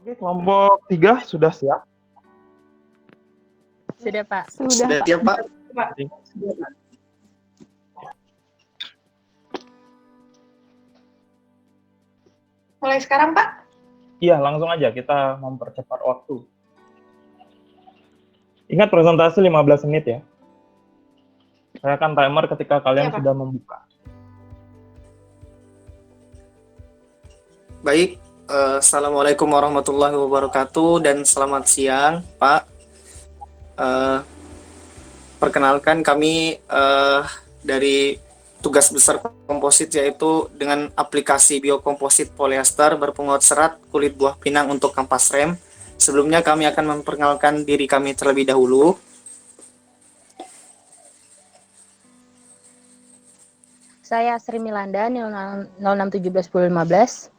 Oke, kelompok 3 sudah siap? Sudah, Pak. Sudah siap, Pak. Mulai sekarang, Pak? Iya, langsung aja kita mempercepat waktu. Ingat presentasi 15 menit ya. Saya akan timer ketika kalian Iya, Pak. sudah membuka. Baik, Assalamualaikum warahmatullahi wabarakatuh dan selamat siang, Pak. Perkenalkan kami dari tugas besar komposit, yaitu dengan aplikasi biokomposit polyester berpenguat serat kulit buah pinang untuk kampas rem. Sebelumnya kami akan memperkenalkan diri kami terlebih dahulu. Saya Sri Milanda, 06171015.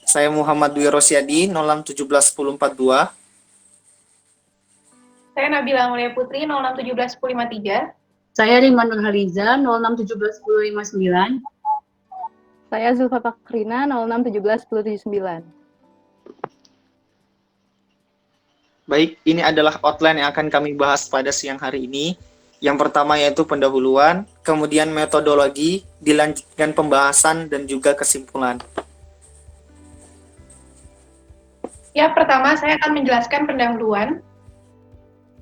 Saya Muhammad Dwi Rosyadi, 06171042. Saya Nabila Mulia Putri, 06171053. Saya Rima Nurhaliza, 06171059. Saya Zulfa Fakrina, 06171079. Baik, ini adalah outline yang akan kami bahas pada siang hari ini. Yang pertama yaitu pendahuluan, kemudian metodologi, dilanjutkan pembahasan dan juga kesimpulan. Ya, pertama saya akan menjelaskan pendahuluan.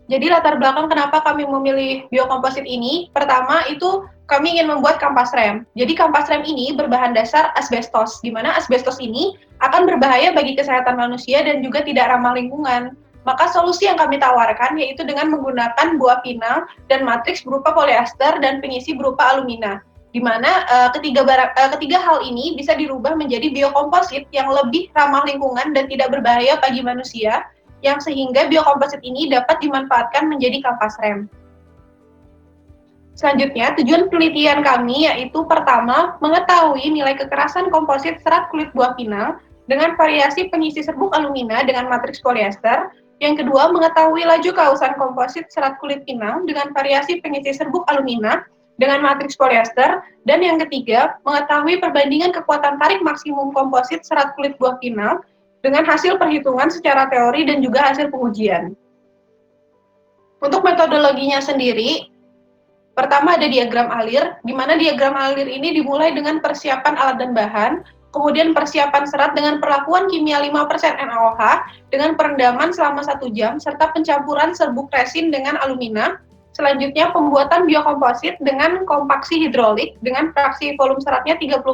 Jadi latar belakang kenapa kami memilih biokomposit ini, pertama itu kami ingin membuat kampas rem. Jadi kampas rem ini berbahan dasar asbestos, di mana asbestos ini akan berbahaya bagi kesehatan manusia dan juga tidak ramah lingkungan. Maka solusi yang kami tawarkan yaitu dengan menggunakan buah pinang dan matriks berupa polyester dan pengisi berupa alumina, di mana ketiga hal ini bisa dirubah menjadi biokomposit yang lebih ramah lingkungan dan tidak berbahaya bagi manusia, yang sehingga biokomposit ini dapat dimanfaatkan menjadi kampas rem. Selanjutnya, tujuan penelitian kami yaitu pertama, mengetahui nilai kekerasan komposit serat kulit buah pinang dengan variasi pengisi serbuk alumina dengan matriks polyester. Yang kedua, mengetahui laju keausan komposit serat kulit pinang dengan variasi pengisi serbuk alumina dengan matriks polyester. Dan yang ketiga, mengetahui perbandingan kekuatan tarik maksimum komposit serat kulit buah pinang dengan hasil perhitungan secara teori dan juga hasil pengujian. Untuk metodologinya sendiri, pertama ada diagram alir, di mana diagram alir ini dimulai dengan persiapan alat dan bahan, kemudian persiapan serat dengan perlakuan kimia 5% NaOH dengan perendaman selama 1 jam, serta pencampuran serbuk resin dengan alumina. Selanjutnya pembuatan biokomposit dengan kompaksi hidrolik dengan fraksi volume seratnya 30%,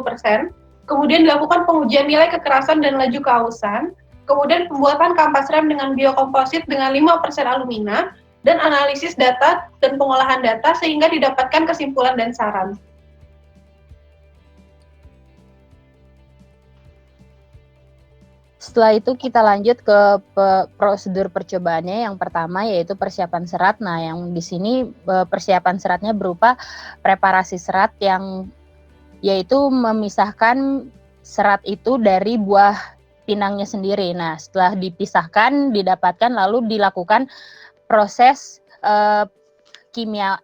kemudian dilakukan pengujian nilai kekerasan dan laju keausan, kemudian pembuatan kampas rem dengan biokomposit dengan 5% alumina, dan analisis data dan pengolahan data sehingga didapatkan kesimpulan dan saran. Setelah itu kita lanjut ke prosedur percobaannya. Yang pertama yaitu persiapan serat. Nah, yang di sini persiapan seratnya berupa preparasi serat yang yaitu memisahkan serat itu dari buah pinangnya sendiri. Nah, setelah dipisahkan, didapatkan lalu dilakukan proses kimia.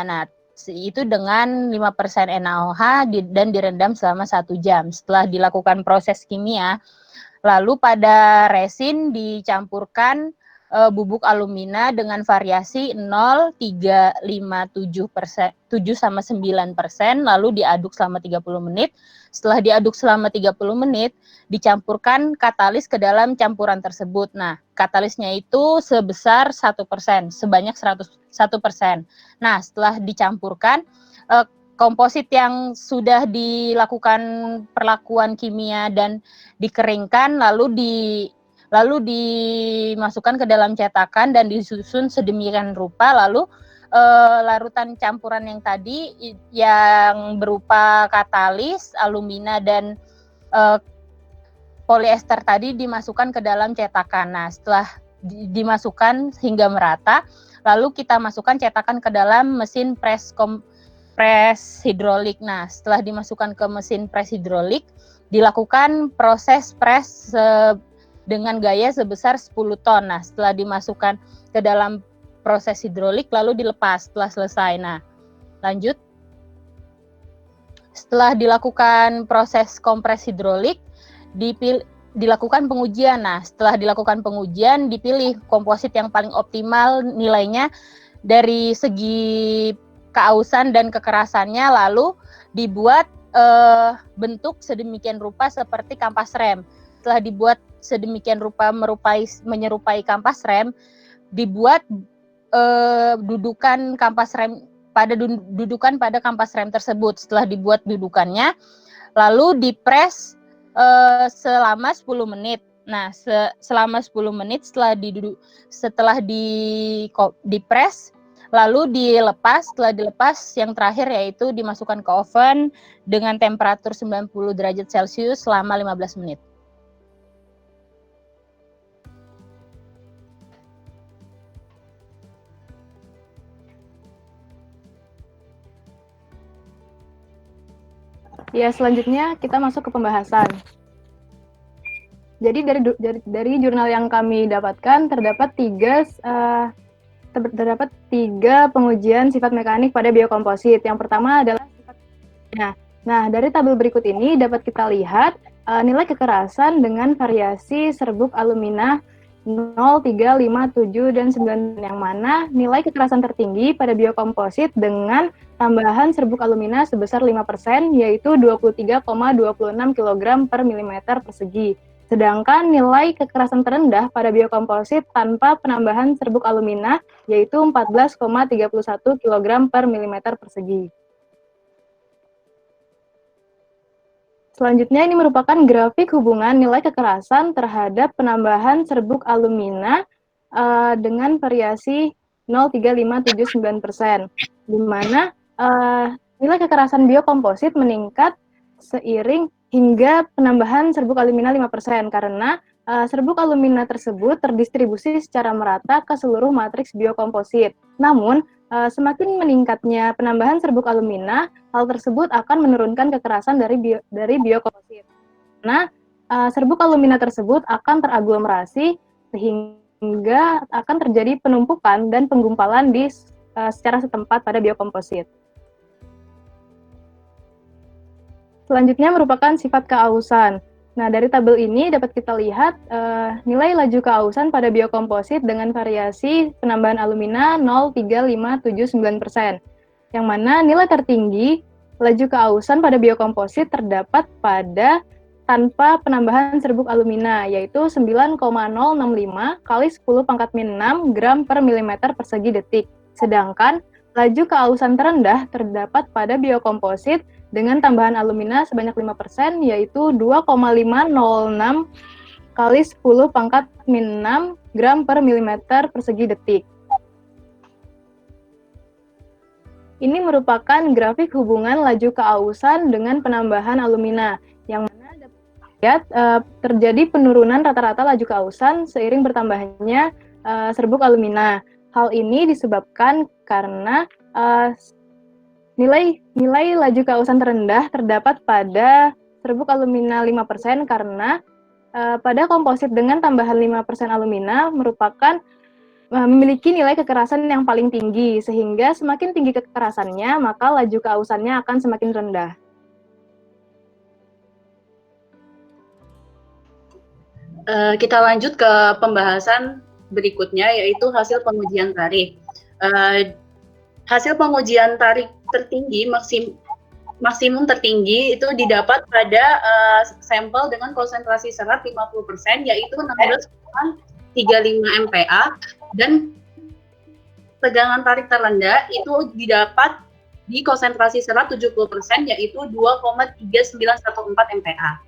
Nah, itu dengan 5% NaOH dan direndam selama 1 jam. Setelah dilakukan proses kimia, lalu pada resin dicampurkan bubuk alumina dengan variasi 0,357%, lalu diaduk selama 30 menit. Setelah diaduk selama 30 menit, dicampurkan katalis ke dalam campuran tersebut. Nah, katalisnya itu sebesar 1%, sebanyak 100%. Nah, setelah dicampurkan, komposit yang sudah dilakukan perlakuan kimia dan dikeringkan lalu dimasukkan ke dalam cetakan dan disusun sedemikian rupa, lalu larutan campuran yang tadi yang berupa katalis, alumina dan polyester tadi dimasukkan ke dalam cetakan. Nah, setelah dimasukkan hingga merata, lalu kita masukkan cetakan ke dalam mesin press hidrolik. Nah, setelah dimasukkan ke mesin press hidrolik, dilakukan proses press dengan gaya sebesar 10 ton. Nah, setelah dimasukkan ke dalam proses hidrolik, lalu dilepas setelah selesai. Nah, lanjut. Setelah dilakukan proses kompres hidrolik, dilakukan pengujian. Nah, setelah dilakukan pengujian, dipilih komposit yang paling optimal nilainya dari segi keausan dan kekerasannya, lalu dibuat bentuk sedemikian rupa seperti kampas rem. Setelah dibuat sedemikian rupa menyerupai kampas rem, dibuat dudukan kampas rem pada kampas rem tersebut. Setelah dibuat dudukannya, lalu dipres selama 10 menit. Nah, selama 10 menit setelah dipres, lalu dilepas. Setelah dilepas, yang terakhir yaitu dimasukkan ke oven dengan temperatur 90 derajat Celcius selama 15 menit. Ya, selanjutnya kita masuk ke pembahasan. Jadi dari jurnal yang kami dapatkan terdapat tiga pengujian sifat mekanik pada biokomposit. Yang pertama adalah sifat. Nah, dari tabel berikut ini dapat kita lihat nilai kekerasan dengan variasi serbuk alumina 0, 3, 5, 7, dan 9, yang mana nilai kekerasan tertinggi pada biokomposit dengan tambahan serbuk alumina sebesar 5%, yaitu 23,26 kg per milimeter persegi. Sedangkan nilai kekerasan terendah pada biokomposit tanpa penambahan serbuk alumina, yaitu 14,31 kg per milimeter persegi. Selanjutnya ini merupakan grafik hubungan nilai kekerasan terhadap penambahan serbuk alumina dengan variasi 0, 3, 5, 7, 9%, di mana nilai kekerasan biokomposit meningkat seiring hingga penambahan serbuk alumina 5%, karena serbuk alumina tersebut terdistribusi secara merata ke seluruh matriks biokomposit. Namun, semakin meningkatnya penambahan serbuk alumina, hal tersebut akan menurunkan kekerasan dari biokomposit. Nah, serbuk alumina tersebut akan teraglomerasi sehingga akan terjadi penumpukan dan penggumpalan secara setempat pada biokomposit. Selanjutnya merupakan sifat keausan. Nah, dari tabel ini dapat kita lihat nilai laju keausan pada biokomposit dengan variasi penambahan alumina 0, 3, 5, 7, 9%. Yang mana nilai tertinggi laju keausan pada biokomposit terdapat pada tanpa penambahan serbuk alumina, yaitu 9,065 kali 10⁻⁶ gram per milimeter persegi detik. Sedangkan laju keausan terendah terdapat pada biokomposit dengan tambahan alumina sebanyak 5%, yaitu 2,506 kali 10⁻⁶ gram per milimeter persegi detik. Ini merupakan grafik hubungan laju keausan dengan penambahan alumina, yang mana dapat dilihat terjadi penurunan rata-rata laju keausan seiring bertambahnya serbuk alumina. Hal ini disebabkan karena nilai laju keausan terendah terdapat pada serbuk alumina 5%, karena pada komposit dengan tambahan 5% alumina memiliki nilai kekerasan yang paling tinggi, sehingga semakin tinggi kekerasannya, maka laju keausannya akan semakin rendah. Kita lanjut ke pembahasan berikutnya, yaitu hasil pengujian tarik. Hasil pengujian tarik tertinggi, maksimum tertinggi itu didapat pada sampel dengan konsentrasi serat 50%, yaitu 16,35 MPa, dan tegangan tarik terendah itu didapat di konsentrasi serat 70%, yaitu 2,3914 MPa.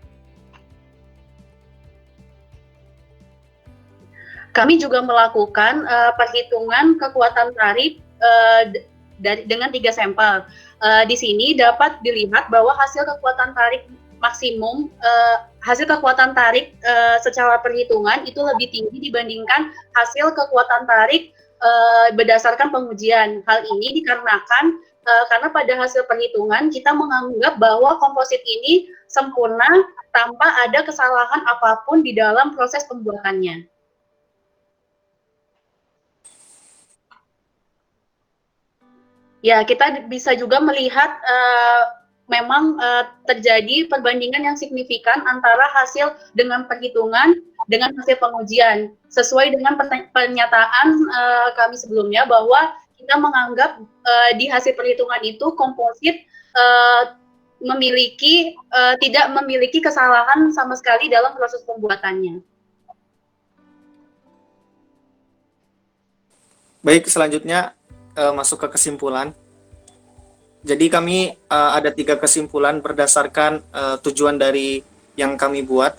Kami juga melakukan perhitungan kekuatan tarik dengan 3 sampel. Di sini dapat dilihat bahwa hasil kekuatan tarik maksimum, hasil kekuatan tarik secara perhitungan itu lebih tinggi dibandingkan hasil kekuatan tarik berdasarkan pengujian. Hal ini dikarenakan karena pada hasil perhitungan kita menganggap bahwa komposit ini sempurna tanpa ada kesalahan apapun di dalam proses pembuatannya. Ya, kita bisa juga melihat memang terjadi perbandingan yang signifikan antara hasil dengan perhitungan dengan hasil pengujian. Sesuai dengan pernyataan kami sebelumnya bahwa kita menganggap di hasil perhitungan itu komposit tidak memiliki kesalahan sama sekali dalam proses pembuatannya. Baik, selanjutnya masuk ke kesimpulan. Jadi kami ada 3 kesimpulan berdasarkan tujuan dari yang kami buat.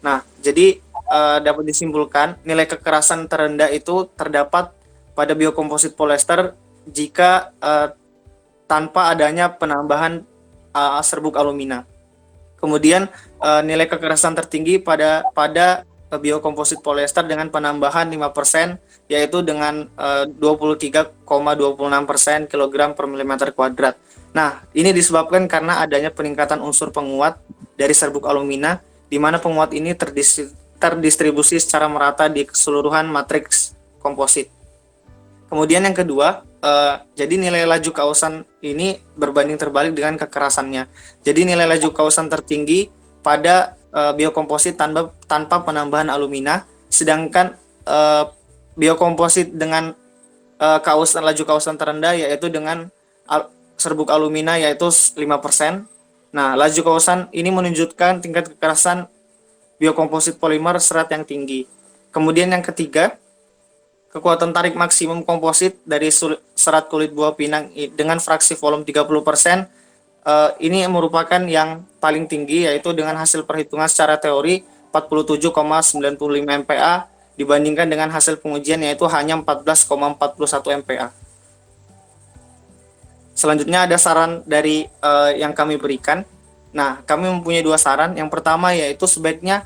Nah, jadi dapat disimpulkan nilai kekerasan terendah itu terdapat pada biokomposit polyester jika tanpa adanya penambahan serbuk alumina. Kemudian nilai kekerasan tertinggi pada biokomposit polyester dengan penambahan 5%, yaitu dengan 23,26% kilogram per milimeter kuadrat. Nah, ini disebabkan karena adanya peningkatan unsur penguat dari serbuk alumina, di mana penguat ini terdistribusi secara merata di keseluruhan matriks komposit. Kemudian yang kedua, jadi nilai laju kausan ini berbanding terbalik dengan kekerasannya. Jadi nilai laju kausan tertinggi pada biokomposit tanpa penambahan alumina, sedangkan biokomposit dengan laju kausan terendah yaitu dengan serbuk alumina yaitu 5%. Nah, laju kausan ini menunjukkan tingkat kekerasan biokomposit polimer serat yang tinggi. Kemudian yang ketiga, kekuatan tarik maksimum komposit dari serat kulit buah pinang dengan fraksi volume 30%, ini merupakan yang paling tinggi, yaitu dengan hasil perhitungan secara teori 47,95 MPa dibandingkan dengan hasil pengujian yaitu hanya 14,41 MPa. Selanjutnya ada saran dari yang kami berikan. Nah, kami mempunyai 2 saran. Yang pertama yaitu sebaiknya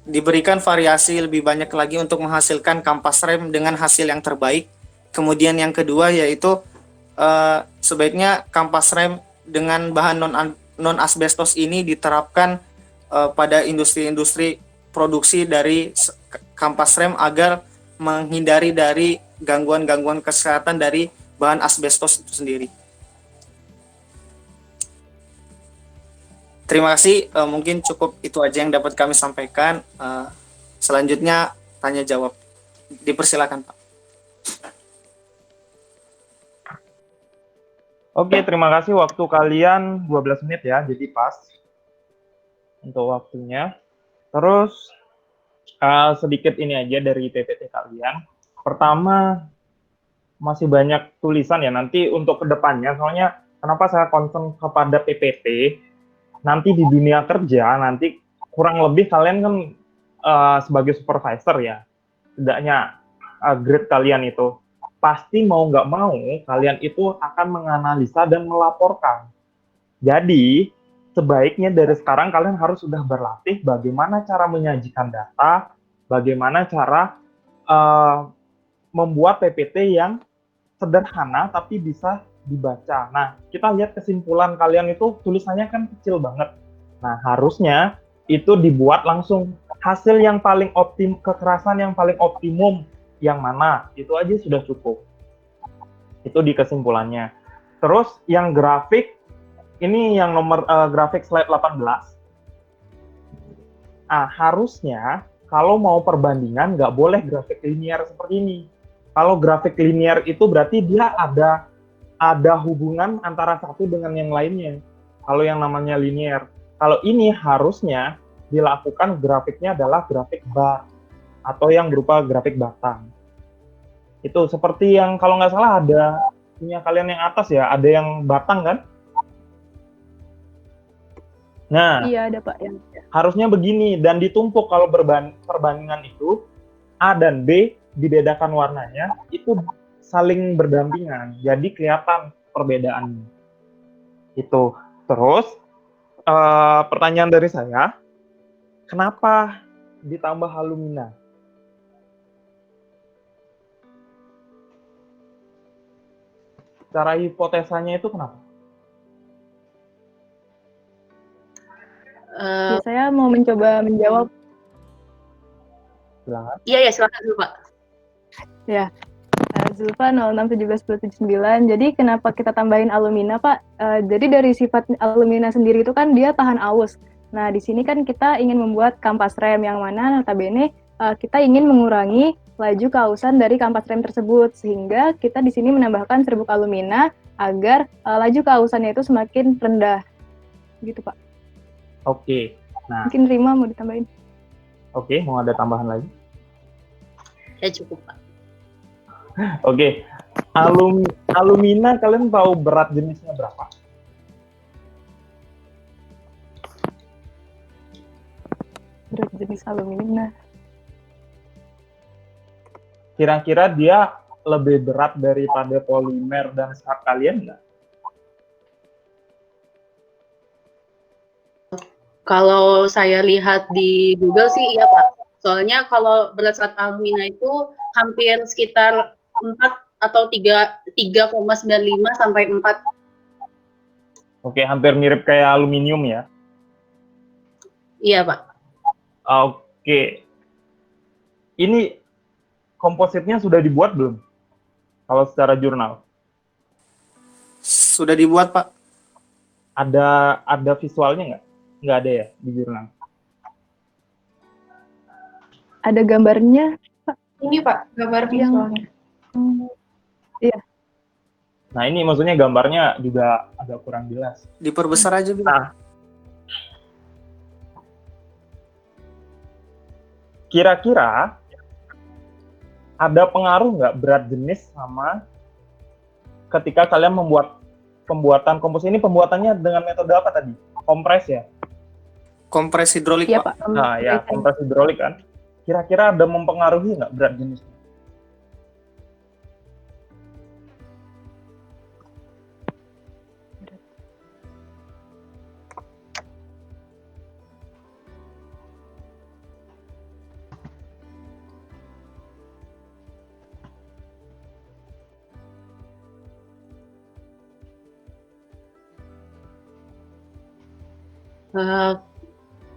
diberikan variasi lebih banyak lagi untuk menghasilkan kampas rem dengan hasil yang terbaik. Kemudian yang kedua yaitu sebaiknya kampas rem dengan bahan non asbestos ini diterapkan pada industri-industri produksi dari kampas rem agar menghindari dari gangguan-gangguan kesehatan dari bahan asbestos itu sendiri. Terima kasih, mungkin cukup itu aja yang dapat kami sampaikan. Selanjutnya tanya jawab. Dipersilakan, Pak. Oke, terima kasih, waktu kalian 12 menit ya, jadi pas untuk waktunya. Terus sedikit ini aja dari PPT kalian. Pertama, masih banyak tulisan ya, nanti untuk kedepannya, soalnya kenapa saya concern kepada PPT, nanti di dunia kerja, nanti kurang lebih kalian kan sebagai supervisor ya, setidaknya grade kalian itu, pasti mau nggak mau kalian itu akan menganalisa dan melaporkan. Jadi sebaiknya dari sekarang kalian harus sudah berlatih bagaimana cara menyajikan data, bagaimana cara membuat PPT yang sederhana tapi bisa dibaca. Nah, kita lihat kesimpulan kalian itu tulisannya kan kecil banget. Nah, harusnya itu dibuat langsung hasil yang paling kekerasan yang paling optimum yang mana, itu aja sudah cukup. Itu di kesimpulannya. Terus yang grafik, ini yang nomor grafik slide 18. Harusnya kalau mau perbandingan nggak boleh grafik linear seperti ini. Kalau grafik linear itu berarti dia ada hubungan antara satu dengan yang lainnya. Kalau yang namanya linear. Kalau ini harusnya dilakukan grafiknya adalah grafik bar atau yang berupa grafik batang. Itu seperti yang kalau nggak salah ada punya kalian yang atas ya, ada yang batang kan? Nah, Iya ada Pak yang. harusnya begini dan ditumpuk kalau perbandingan itu A dan B dibedakan warnanya itu saling berdampingan, jadi kelihatan perbedaannya. Itu. Terus pertanyaan dari saya, kenapa ditambah alumina? Cara hipotesanya itu kenapa? Ya, saya mau mencoba menjawab. Silakan. Iya, silakan dulu, Pak. Ya, Zulfa 06171079. Jadi kenapa kita tambahin alumina, Pak? Jadi dari sifat alumina sendiri itu kan dia tahan aus. Nah, di sini kan kita ingin membuat kampas rem yang mana notabene kita ingin mengurangi laju keausan dari kampas rem tersebut, sehingga kita di sini menambahkan serbuk alumina agar laju keausannya itu semakin rendah. Gitu, Pak. Oke. Nah, Mungkin Rima mau ditambahin. oke, mau ada tambahan lagi? Ya cukup, Pak. Oke. Alumina kalian tahu berat jenisnya berapa? Berat jenis alumina. Kira-kira dia lebih berat daripada polimer dan serat kalian nggak? Kalau saya lihat di Google sih iya, Pak. Soalnya kalau berat zat alumina itu hampir sekitar 4 atau 3,95 sampai 4. Oke, hampir mirip kayak aluminium ya. Iya, Pak. Oke. Ini kompositnya sudah dibuat belum? Kalau secara jurnal. Sudah dibuat, Pak. Ada visualnya nggak? Nggak ada ya di jurnal? Ada gambarnya. Ini Pak, gambar visualnya. Iya. Nah, ini maksudnya gambarnya juga agak kurang jelas. Diperbesar aja, Bu. Nah, kira-kira ada pengaruh nggak berat jenis sama ketika kalian membuat pembuatan komposit ini? Pembuatannya dengan metode apa tadi? Kompres ya? Kompres hidrolik, Iya, Pak. Pak. Nah, ya, kompres hidrolik kan. Kira-kira ada mempengaruhi nggak berat jenisnya?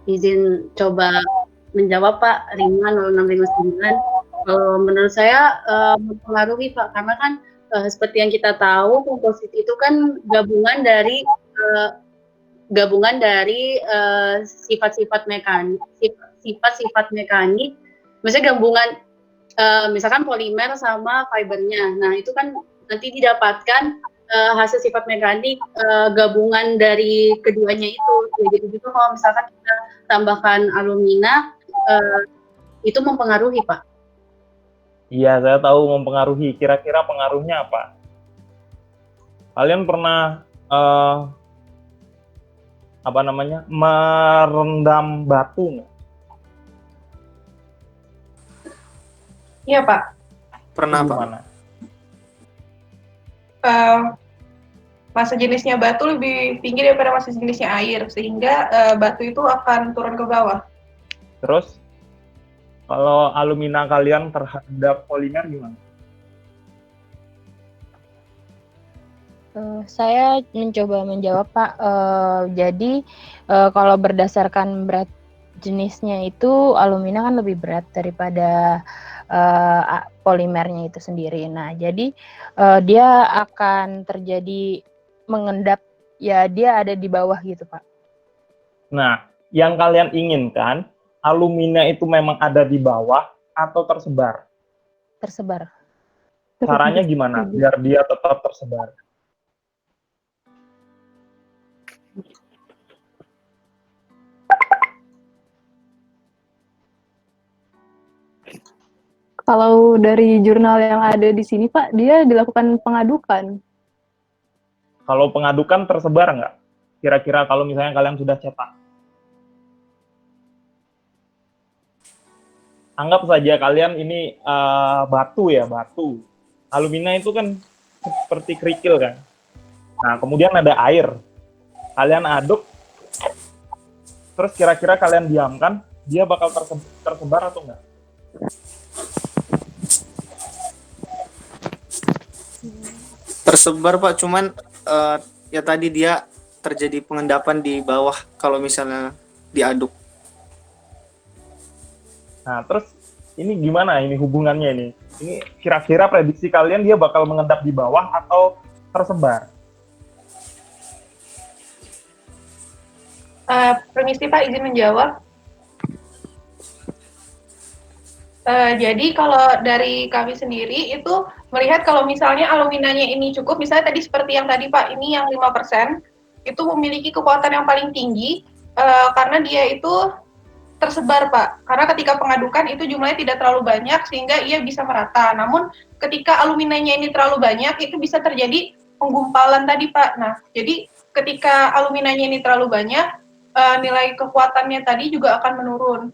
Izin coba menjawab, Pak. Rima 0659. Kalau menurut saya mempengaruhi, Pak, karena kan seperti yang kita tahu komposit itu kan gabungan dari sifat-sifat mekanik, misalnya gabungan misalkan polimer sama fibernya. Nah, itu kan nanti didapatkan hasil sifat mekanik gabungan dari keduanya itu. Jadi juga kalau misalkan kita tambahkan alumina, itu mempengaruhi, Pak. Iya, saya tahu mempengaruhi. Kira-kira pengaruhnya apa? Kalian pernah merendam batu nggak? Iya Pak. Pernah, Pak. Gimana? Massa jenisnya batu lebih tinggi daripada massa jenisnya air, sehingga batu itu akan turun ke bawah. Terus, kalau alumina kalian terhadap polimer gimana? Saya mencoba menjawab, Pak. Jadi kalau berdasarkan berat jenisnya itu alumina kan lebih berat daripada polimernya itu sendiri. Nah, jadi dia akan terjadi mengendap, ya dia ada di bawah gitu, Pak. Nah, yang kalian inginkan, alumina itu memang ada di bawah atau tersebar? Tersebar. Caranya gimana biar dia tetap tersebar? Kalau dari jurnal yang ada di sini, Pak, dia dilakukan pengadukan. Kalau pengadukan tersebar nggak? Kira-kira kalau misalnya kalian sudah cetak. Anggap saja kalian ini batu ya, batu. Alumina itu kan seperti kerikil kan. Nah, kemudian ada air. Kalian aduk, terus kira-kira kalian diamkan, dia bakal tersebar atau enggak? Tersebar, Pak, cuman ya tadi dia terjadi pengendapan di bawah kalau misalnya diaduk. Nah, terus Ini gimana ini hubungannya ini? Ini kira-kira prediksi kalian dia bakal mengendap di bawah atau tersebar? Permisi Pak, izin menjawab. Jadi kalau dari kami sendiri itu melihat kalau misalnya aluminanya ini cukup, misalnya tadi seperti yang tadi Pak, ini yang 5%, itu memiliki kekuatan yang paling tinggi karena dia itu tersebar Pak. Karena ketika pengadukan itu jumlahnya tidak terlalu banyak sehingga ia bisa merata. Namun ketika aluminanya ini terlalu banyak, itu bisa terjadi penggumpalan tadi Pak. Nah, jadi ketika aluminanya ini terlalu banyak, nilai kekuatannya tadi juga akan menurun.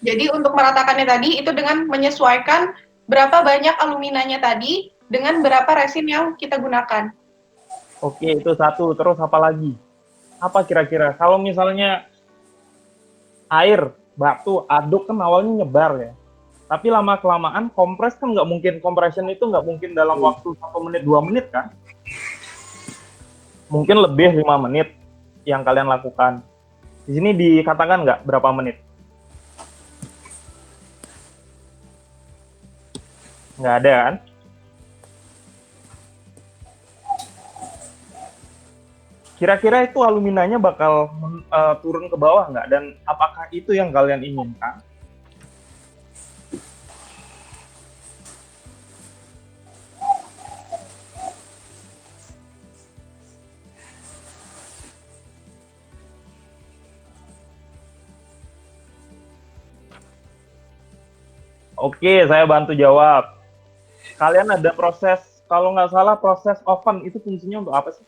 Jadi untuk meratakannya tadi itu dengan menyesuaikan berapa banyak aluminanya tadi dengan berapa resin yang kita gunakan. Oke, itu satu. Terus apa lagi? Apa kira-kira? Kalau misalnya air, batu, aduk kan awalnya nyebar ya. Tapi lama-kelamaan kompres kan nggak mungkin, compression itu nggak mungkin dalam waktu 1 menit, 2 menit kan? Mungkin lebih 5 menit yang kalian lakukan. Di sini dikatakan nggak berapa menit? Nggak ada kan? Kira-kira itu aluminanya bakal turun ke bawah nggak? Dan apakah itu yang kalian inginkan? Oke, saya bantu jawab. Kalian ada proses, kalau nggak salah proses oven, itu fungsinya untuk apa sih?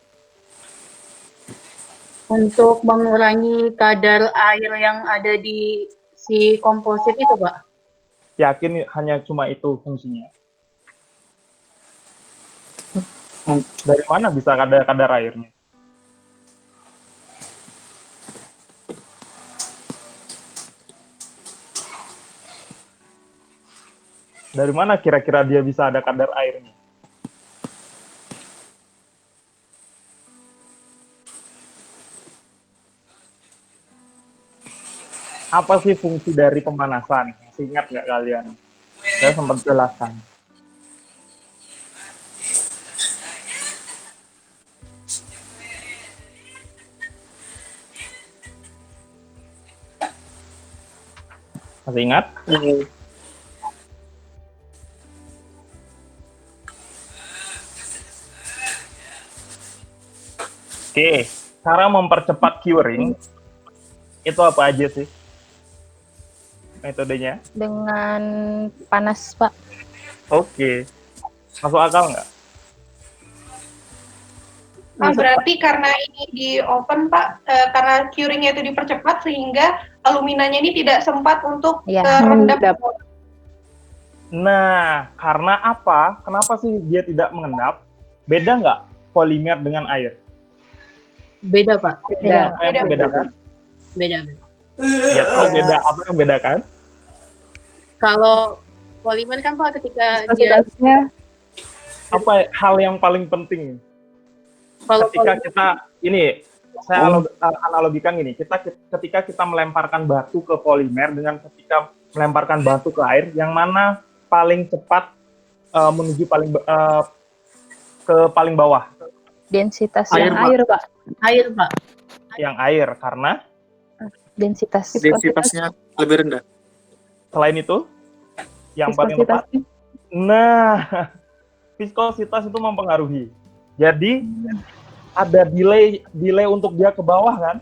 Untuk mengurangi kadar air yang ada di si komposit itu, Pak. Yakin hanya cuma itu fungsinya? Dari mana bisa kadar airnya? Dari mana kira-kira dia bisa ada kadar airnya? Apa sih fungsi dari pemanasan? Masih ingat nggak kalian? Saya sempat jelaskan. Masih ingat? Oke, cara mempercepat curing itu apa aja sih metodenya? Dengan panas, Pak. Oke, masuk akal nggak? Berarti karena ini di oven Pak, karena curingnya itu dipercepat sehingga aluminanya ini tidak sempat untuk Ya, terendam. Nah, karena apa? Kenapa sih dia tidak mengendap? Beda nggak polimer dengan air? Beda, Pak. Beda. Apa yang membedakan? Beda. Ya, tahu beda. Apa yang membedakan? Kalau polimer kan, Pak, ketika dia Fasilitasnya Apa hal yang paling penting? kalau Ketika kita ini, saya analogikan gini, ketika kita melemparkan batu ke polimer dengan ketika melemparkan batu ke air, yang mana paling cepat menuju ke paling bawah? densitas Air, yang Pak. air, Pak. air, Pak. Yang air, karena Densitas. Densitasnya lebih rendah. selain itu, yang paling tepat. viskositasnya. Nah, viskositas itu mempengaruhi. Jadi ada delay untuk dia ke bawah kan?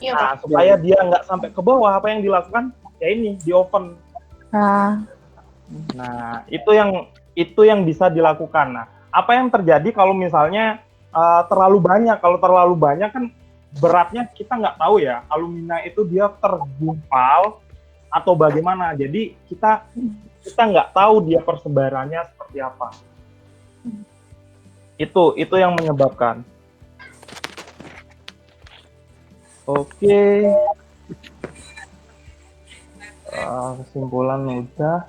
Iya Pak. Nah, supaya dia nggak sampai ke bawah, apa yang dilakukan? Ya ini di oven. Nah, Nah, itu yang bisa dilakukan. Nah, apa yang terjadi kalau misalnya terlalu banyak? Kalau terlalu banyak kan beratnya kita nggak tahu ya. Alumina itu dia tergumpal atau bagaimana. Jadi kita nggak tahu dia persebarannya seperti apa. Itu yang menyebabkan. Oke. Kesimpulan udah.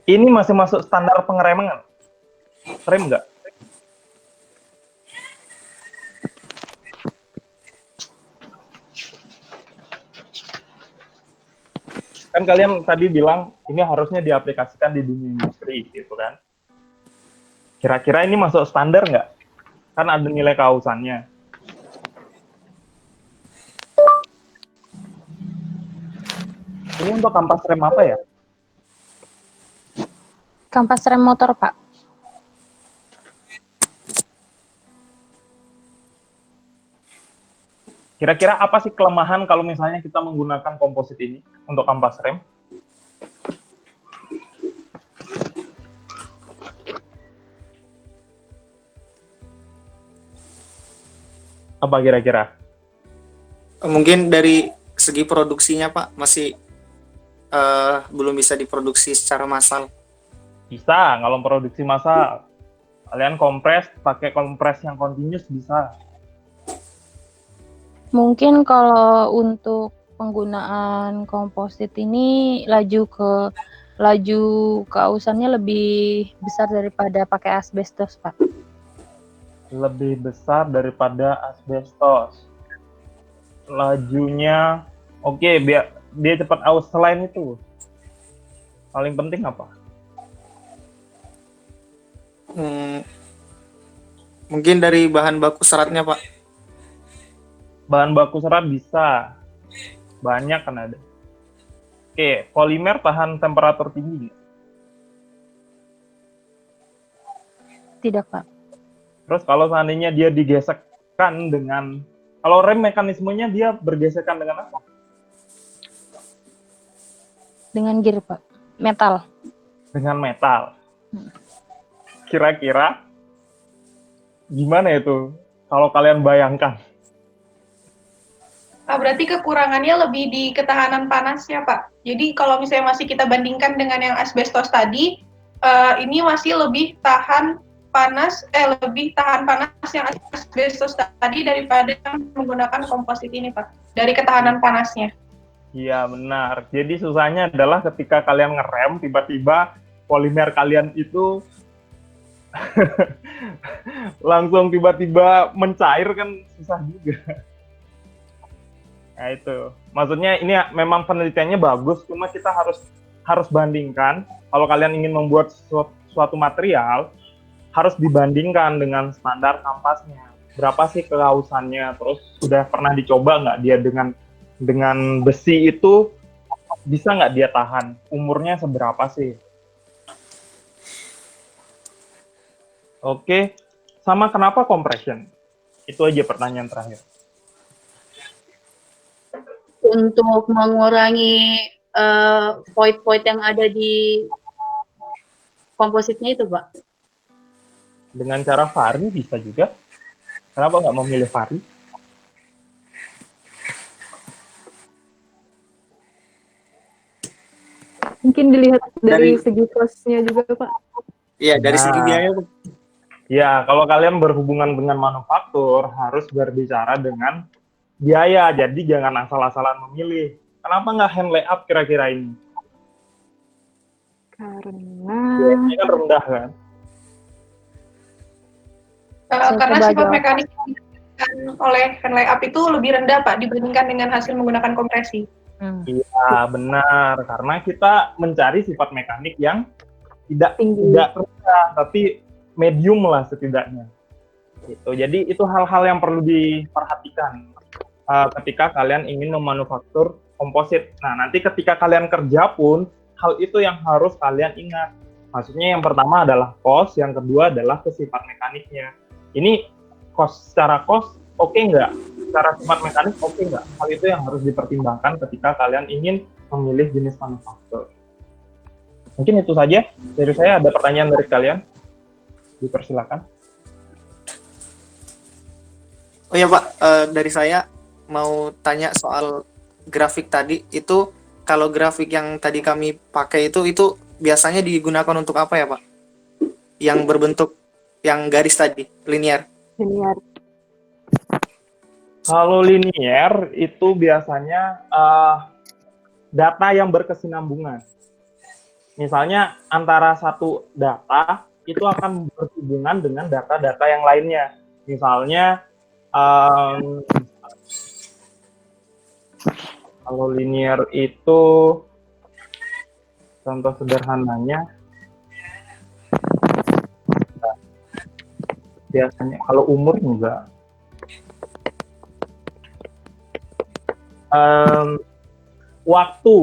Ini masih masuk standar pengereman? Rem nggak? Kan kalian tadi bilang ini harusnya diaplikasikan di dunia industri gitu kan. Kira-kira ini masuk standar nggak? Kan ada nilai kausannya. Ini untuk kampas rem apa ya? Kampas rem motor, Pak. Kira-kira apa sih kelemahan kalau misalnya kita menggunakan komposit ini untuk kampas rem? Apa kira-kira? Mungkin dari segi produksinya Pak masih belum bisa diproduksi secara massal. Bisa, kalau produksi massal. Kalian kompres, pakai kompres yang continuous bisa. Mungkin kalau untuk penggunaan komposit ini laju keausannya lebih besar daripada pakai asbestos, Pak. Lebih besar daripada asbestos. Lajunya, oke, biar dia cepat aus. Selain itu, paling penting apa? Mungkin dari bahan baku seratnya Pak. Bahan baku serat bisa. Banyak kan ada. Oke, polimer tahan temperatur tinggi. Tidak, Pak. Terus kalau seandainya dia digesekkan dengan, kalau rem mekanismenya dia bergesekan dengan apa? Dengan gear, Pak. Metal. Dengan metal. Kira-kira gimana itu kalau kalian bayangkan? Berarti kekurangannya lebih di ketahanan panasnya, Pak. Jadi kalau misalnya masih kita bandingkan dengan yang asbestos tadi, ini masih lebih tahan panas yang asbestos tadi daripada yang menggunakan komposit ini, Pak. Dari ketahanan panasnya. Iya, benar. Jadi susahnya adalah ketika kalian ngerem, tiba-tiba polimer kalian itu langsung tiba-tiba mencair, kan susah juga. Nah itu, maksudnya ini memang penelitiannya bagus, cuma kita harus bandingkan. Kalau kalian ingin membuat suatu material, harus dibandingkan dengan standar kampasnya. Berapa sih keausannya? Terus sudah pernah dicoba nggak dia dengan besi itu, bisa nggak dia tahan? Umurnya seberapa sih? Oke, sama kenapa compression? Itu aja pertanyaan terakhir. Untuk mengurangi void-void yang ada di kompositnya itu, Pak. Dengan cara vari bisa juga. Kenapa nggak memilih vari? Mungkin dilihat dari segi cost-nya juga, Pak. Iya, dari segi biaya. Ya, kalau kalian berhubungan dengan manufaktur, harus berbicara dengan biaya. Jadi jangan asal-asalan memilih. Kenapa nggak hand layup kira-kira ini? Karena Biayanya kan rendah kan? Karena sifat mekanik yang diberikan oleh hand layup itu lebih rendah, Pak, dibandingkan dengan hasil menggunakan kompresi. Iya, benar. Karena kita mencari sifat mekanik yang tidak rendah, tapi medium lah setidaknya. Gitu. Jadi itu hal-hal yang perlu diperhatikan ketika kalian ingin memanufaktur komposit. Nah, nanti ketika kalian kerja pun, hal itu yang harus kalian ingat. Maksudnya yang pertama adalah cost, yang kedua adalah sifat mekaniknya. Ini secara cost oke nggak? Secara sifat mekanik oke nggak? Hal itu yang harus dipertimbangkan ketika kalian ingin memilih jenis manufaktur. Mungkin itu saja dari saya. Ada pertanyaan dari kalian? Dipersilakan. Oh ya Pak, dari saya mau tanya soal grafik tadi. Itu kalau grafik yang tadi kami pakai itu biasanya digunakan untuk apa ya Pak? Yang berbentuk yang garis tadi, linear. Kalau linear itu biasanya data yang berkesinambungan. Misalnya antara satu data itu akan berhubungan dengan data-data yang lainnya. Misalnya kalau linear itu Contoh sederhananya, biasanya kalau umur enggak. Waktu.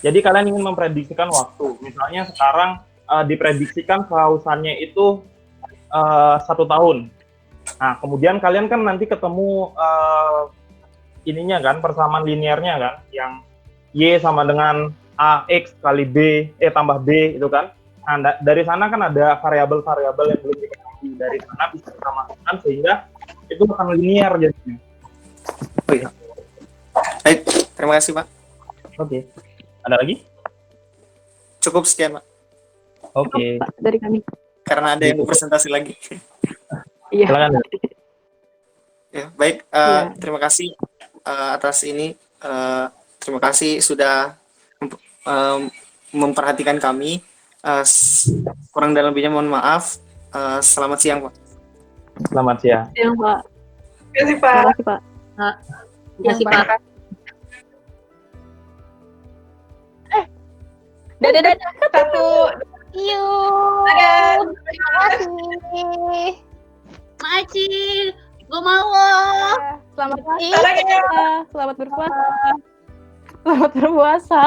Jadi kalian ingin memprediksikan waktu. Misalnya sekarang diprediksikan kehausannya itu 1 tahun. Nah, kemudian kalian kan nanti ketemu ininya kan, persamaan linearnya kan, yang Y sama dengan AX kali B, tambah B itu kan. Nah, dari sana kan ada variabel-variabel yang belum diketahui. Dari sana bisa kita masukkan sehingga itu akan linear jadinya. Oh iya. Baik, terima kasih Pak. Oke. Ada lagi? Cukup sekian Pak, Oke. Pak, dari kami. karena ada yang mau presentasi lagi. Iya. Silakan. Ya, baik, Iya. terima kasih atas ini. Terima kasih sudah memperhatikan kami. Kurang dan lebihnya mohon maaf. Selamat siang Pak. Selamat siang. Yang Pak. Terima kasih, Terima Pak. kasih Pak. Terima kasih Pak. Dadah. Satu, Yuk. dadah. Terima kasih. Maci, gue mau. Selamat Ih, puasa. Selamat berpuasa. Selamat berpuasa.